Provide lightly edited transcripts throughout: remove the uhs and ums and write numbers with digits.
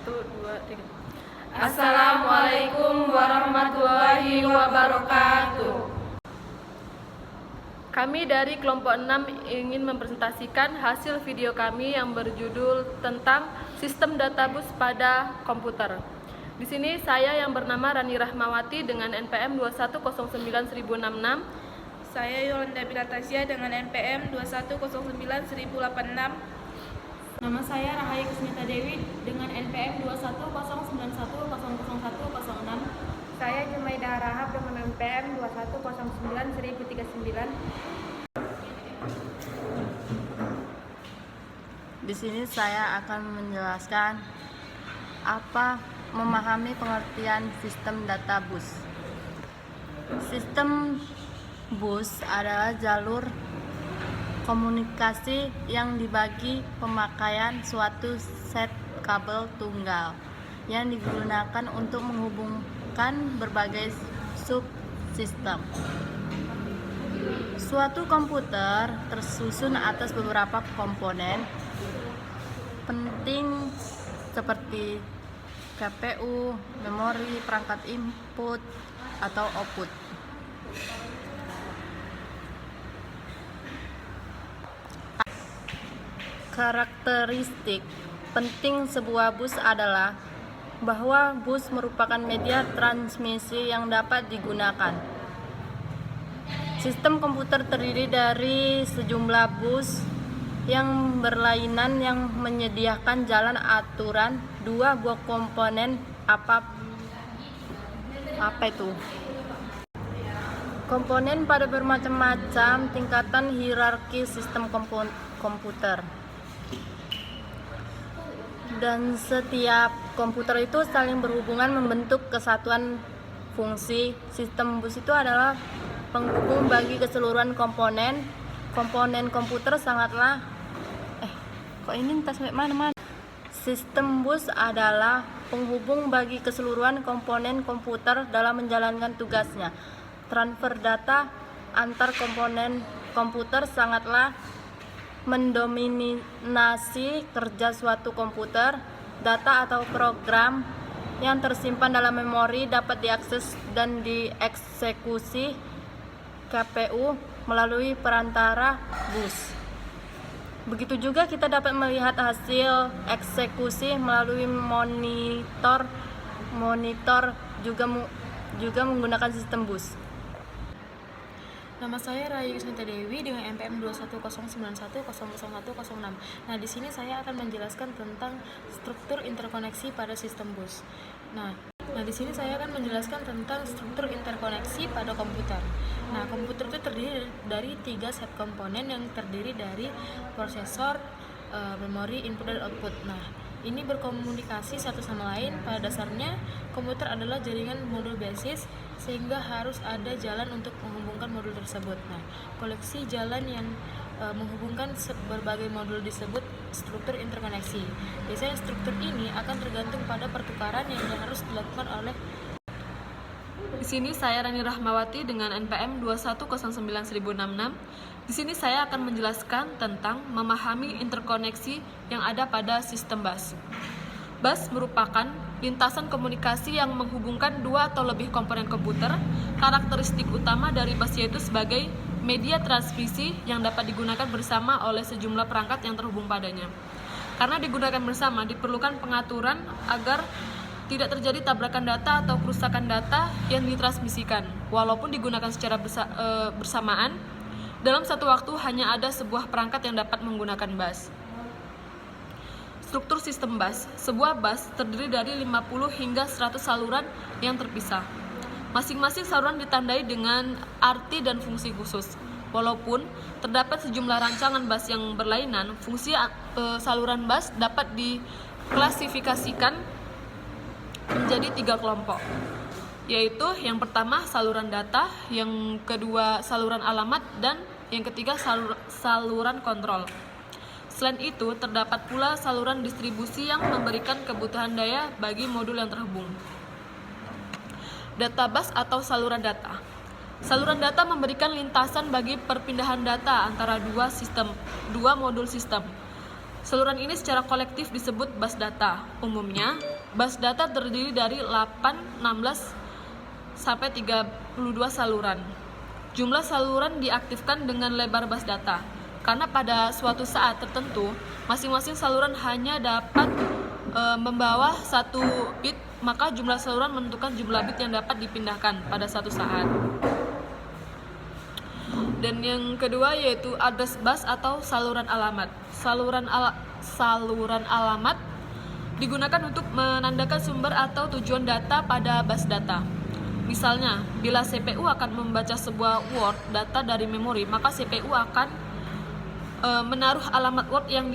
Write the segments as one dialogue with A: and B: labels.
A: 2, 3.
B: Assalamualaikum warahmatullahi wabarakatuh.
A: Kami dari kelompok 6 ingin mempresentasikan hasil video kami yang berjudul tentang sistem databus pada komputer. Di sini saya yang bernama Rani Rahmawati dengan NPM 2109066.
B: Saya Yolanda Bilatasya dengan NPM 2109086.
C: Nama saya Rahayu Kusmita Dewi dengan NPM 21091001006.
D: Saya Jumaida Rahab dengan NPM 2109039.
E: Di sini saya akan menjelaskan apa memahami pengertian sistem data bus. Sistem bus adalah jalur komunikasi yang dibagi pemakaian suatu set kabel tunggal yang digunakan untuk menghubungkan berbagai subsistem. Suatu komputer tersusun atas beberapa komponen penting seperti CPU, memori, perangkat input atau output. Karakteristik penting sebuah bus adalah bahwa bus merupakan media transmisi yang dapat digunakan. Sistem komputer terdiri dari sejumlah bus yang berlainan yang menyediakan jalan aturan dua buah komponen apa itu? Komponen pada bermacam-macam tingkatan hierarki sistem komputer. Dan setiap komputer itu saling berhubungan membentuk kesatuan fungsi. Sistem bus itu adalah penghubung bagi keseluruhan komponen komputer sangatlah Sistem bus adalah penghubung bagi keseluruhan komponen komputer dalam menjalankan tugasnya. Transfer data antar komponen komputer sangatlah mendominasi kerja suatu komputer. Data atau program yang tersimpan dalam memori dapat diakses dan dieksekusi CPU melalui perantara bus. Begitu juga kita dapat melihat hasil eksekusi melalui monitor juga menggunakan sistem bus.
C: Nama saya Rahayu Kusmita Dewi dengan NPM 21091001006. Nah, di sini saya akan menjelaskan tentang struktur interkoneksi pada sistem bus. Nah, di sini saya akan menjelaskan tentang struktur interkoneksi pada komputer. Nah, komputer itu terdiri dari 3 set komponen yang terdiri dari prosesor, memori, input dan output. Nah, ini berkomunikasi satu sama lain. Pada dasarnya, komputer adalah jaringan modul basis, sehingga harus ada jalan untuk menghubungkan modul tersebut. Nah, koleksi jalan yang menghubungkan berbagai modul disebut struktur interkoneksi. Biasanya struktur ini akan tergantung pada pertukaran yang harus dilakukan oleh.
A: Di sini saya Rani Rahmawati dengan NPM 2109066. Di sini saya akan menjelaskan tentang memahami interkoneksi yang ada pada sistem bus. Bus merupakan lintasan komunikasi yang menghubungkan dua atau lebih komponen komputer. Karakteristik utama dari bus yaitu sebagai media transmisi yang dapat digunakan bersama oleh sejumlah perangkat yang terhubung padanya. Karena digunakan bersama, diperlukan pengaturan agar tidak terjadi tabrakan data atau kerusakan data yang ditransmisikan. Walaupun digunakan secara bersamaan, dalam satu waktu hanya ada sebuah perangkat yang dapat menggunakan bus. Struktur sistem bus. Sebuah bus terdiri dari 50 hingga 100 saluran yang terpisah. Masing-masing saluran ditandai dengan arti dan fungsi khusus. Walaupun terdapat sejumlah rancangan bus yang berlainan, fungsi saluran bus dapat diklasifikasikan menjadi 3 kelompok, yaitu yang pertama saluran data, yang kedua saluran alamat, dan yang ketiga saluran kontrol. Selain itu, terdapat pula saluran distribusi yang memberikan kebutuhan daya bagi modul yang terhubung. Data bus atau saluran data. Saluran data memberikan lintasan bagi perpindahan data antara dua modul sistem. Saluran ini secara kolektif disebut bus data. Umumnya, Bus data terdiri dari 8, 16, sampai 32 saluran. Jumlah saluran diaktifkan dengan lebar bus data, karena pada suatu saat tertentu, masing-masing saluran hanya dapat membawa 1 bit, maka jumlah saluran menentukan jumlah bit yang dapat dipindahkan pada satu saat. Dan yang kedua yaitu address bus atau saluran alamat. Saluran alamat digunakan untuk menandakan sumber atau tujuan data pada bus data. Misalnya, bila CPU akan membaca sebuah word data dari memori, maka CPU akan menaruh alamat word yang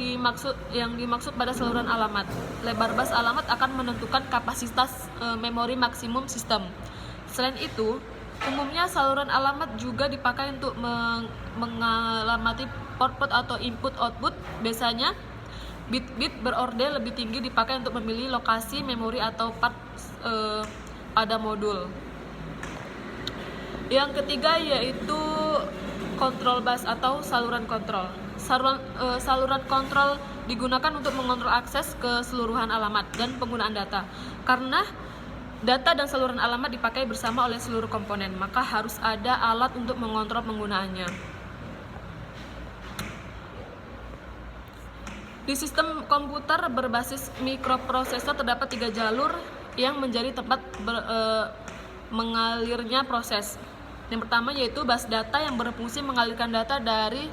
A: dimaksud pada saluran alamat. Lebar bus alamat akan menentukan kapasitas memori maksimum sistem. Selain itu, umumnya saluran alamat juga dipakai untuk mengalamati port-port atau input-output. Biasanya, bit-bit berorde lebih tinggi dipakai untuk memilih lokasi memori atau part pada modul. Yang ketiga yaitu control bus atau saluran kontrol. Saluran kontrol digunakan untuk mengontrol akses keseluruhan alamat dan penggunaan data. Karena data dan saluran alamat dipakai bersama oleh seluruh komponen, maka harus ada alat untuk mengontrol penggunaannya. Di sistem komputer berbasis mikroprosesor terdapat 3 jalur yang menjadi tempat mengalirnya proses. Yang pertama yaitu bus data yang berfungsi mengalirkan data dari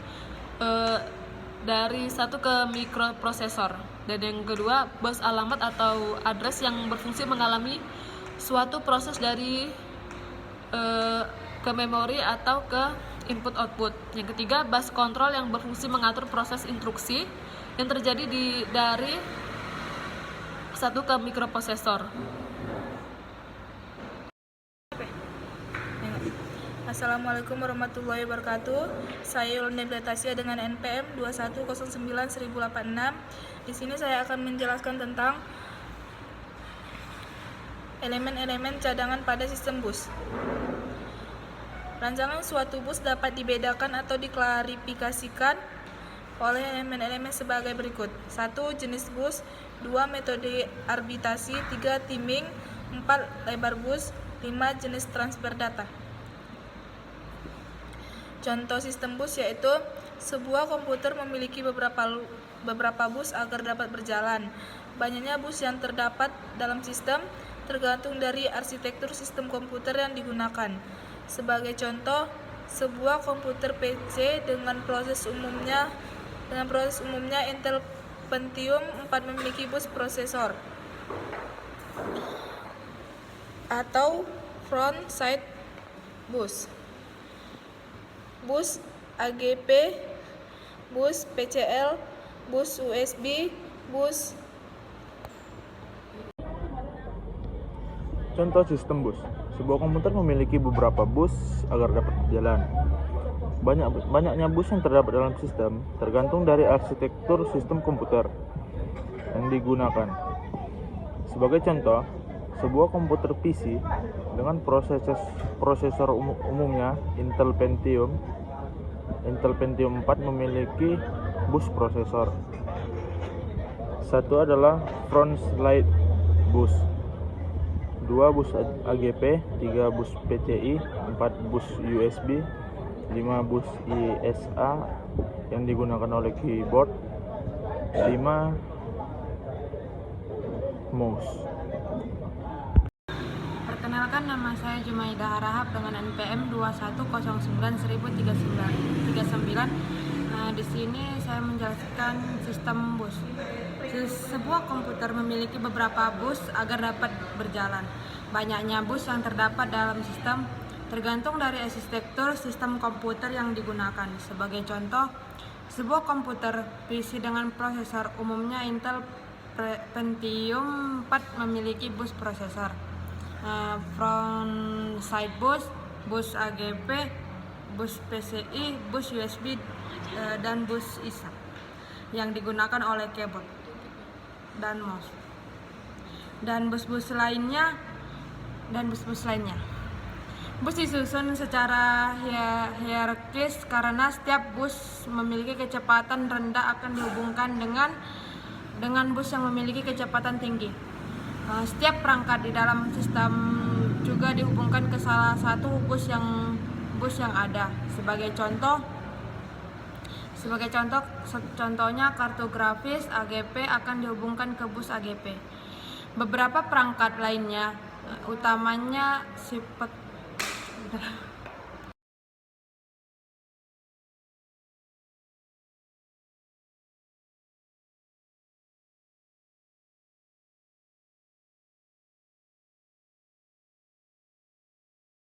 A: satu ke mikroprosesor. Dan yang kedua bus alamat atau address yang berfungsi mengalami suatu proses dari ke memori atau ke input output. Yang ketiga bus control yang berfungsi mengatur proses instruksi yang terjadi dari satu ke mikroprosesor.
B: Assalamualaikum warahmatullahi wabarakatuh. Saya Yolanda Blatasia dengan NPM 2109-1086. Di sini saya akan menjelaskan tentang elemen-elemen cadangan pada sistem bus. Rancangan suatu bus dapat dibedakan atau diklarifikasikan oleh elemen-elemen sebagai berikut. 1. Jenis bus. 2. Metode arbitrasi. 3. Timing. 4. Lebar bus. 5. Jenis transfer data. Contoh sistem bus yaitu sebuah komputer memiliki beberapa bus agar dapat berjalan. Banyaknya bus yang terdapat dalam sistem tergantung dari arsitektur sistem komputer yang digunakan. Sebagai contoh, sebuah komputer PC dengan proses umumnya Intel Pentium 4 memiliki bus prosesor atau front side bus. Bus AGP, bus PCL, bus USB, bus.
F: Contoh sistem bus. Sebuah komputer memiliki beberapa bus agar dapat berjalan. Banyaknya bus yang terdapat dalam sistem tergantung dari arsitektur sistem komputer yang digunakan. Sebagai contoh, sebuah komputer PC dengan prosesor umumnya Intel Pentium 4 memiliki bus prosesor. Satu adalah front slide bus, 2 bus AGP, 3 bus PCI, 4 bus USB, 5 bus ISA yang digunakan oleh keyboard, 5 mouse.
C: Perkenalkan, nama saya Jumaida Harahap dengan NPM 2109-1039. Di sini saya menjelaskan sistem bus. Sebuah komputer memiliki beberapa bus agar dapat berjalan. Banyaknya bus yang terdapat dalam sistem tergantung dari arsitektur sistem komputer yang digunakan. Sebagai contoh, sebuah komputer PC dengan prosesor umumnya Intel Pentium 4 memiliki bus prosesor, front side bus, bus AGP, bus PCI, bus USB, dan bus ISA yang digunakan oleh keyboard dan mouse, dan bus-bus lainnya. Bus disusun secara hierarkis karena setiap bus memiliki kecepatan rendah akan dihubungkan dengan bus yang memiliki kecepatan tinggi.
D: Setiap perangkat di dalam sistem juga dihubungkan ke salah satu bus yang ada. Contohnya kartografis AGP akan dihubungkan ke bus AGP. Beberapa perangkat lainnya, utamanya